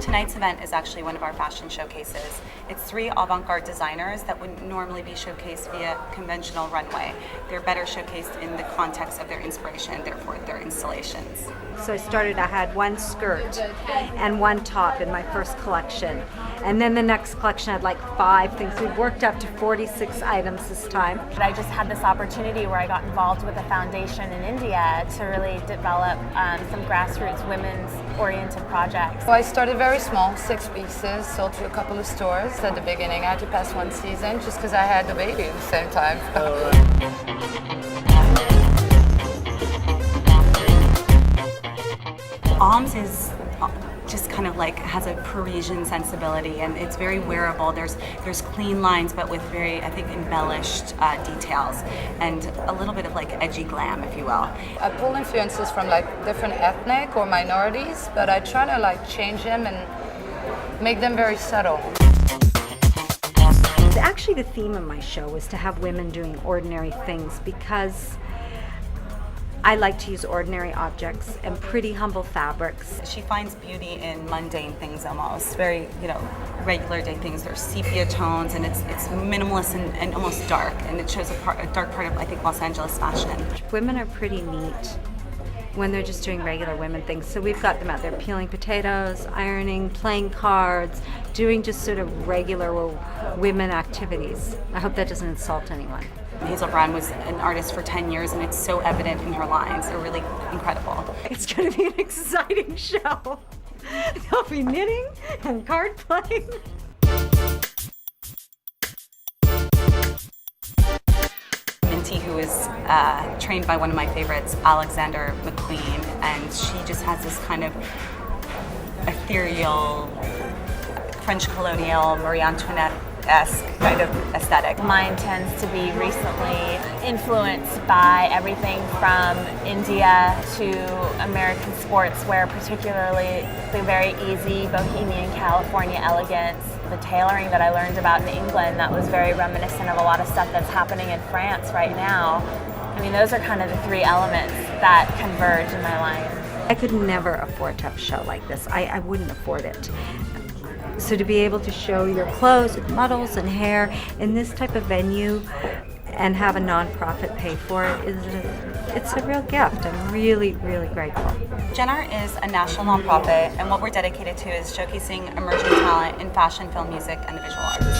Tonight's event is actually one of our fashion showcases. It's 3 avant-garde designers that wouldn't normally be showcased via conventional runway. They're better showcased in the context of their inspiration, therefore their installations. So I had 1 skirt and 1 top in my first collection. And then the next collection had like 5 things. We've worked up to 46 items this time. But I just had this opportunity where I got involved with a foundation in India to really develop some grassroots women's oriented projects. Well, I started very small, 6 pieces, sold to a couple of stores at the beginning. I had to pass 1 season just because I had the baby at the same time. Alms is just kind of like has a Parisian sensibility, and it's very wearable. There's clean lines, but with very, I think, embellished details, and a little bit of like edgy glam, if you will. I pull influences from like different ethnic or minorities, but I try to like change them and make them very subtle. Actually, the theme of my show was to have women doing ordinary things, because I like to use ordinary objects and pretty humble fabrics. She finds beauty in mundane things almost, very, regular day things. There's sepia tones, and it's minimalist and almost dark, and it shows a dark part of, I think, Los Angeles fashion. Women are pretty neat when they're just doing regular women things. So we've got them out there peeling potatoes, ironing, playing cards, doing just sort of regular women activities. I hope that doesn't insult anyone. Hazel Brown was an artist for 10 years, and it's so evident in her lines. They're really incredible. It's going to be an exciting show. There'll be knitting and card playing. Minty, who is trained by one of my favorites, Alexander McQueen, and she just has this kind of ethereal, French colonial, Marie Antoinette-esque kind of aesthetic. Mine tends to be recently influenced by everything from India to American sportswear, particularly the very easy Bohemian California elegance. The tailoring that I learned about in England, that was very reminiscent of a lot of stuff that's happening in France right now. I mean, those are kind of the 3 elements that converge in my line. I could never afford to have a show like this. I wouldn't afford it. So to be able to show your clothes with models and hair in this type of venue and have a nonprofit pay for it it's a real gift. I'm really, really grateful. GenArt is a national nonprofit, and what we're dedicated to is showcasing emerging talent in fashion, film, music, and the visual arts.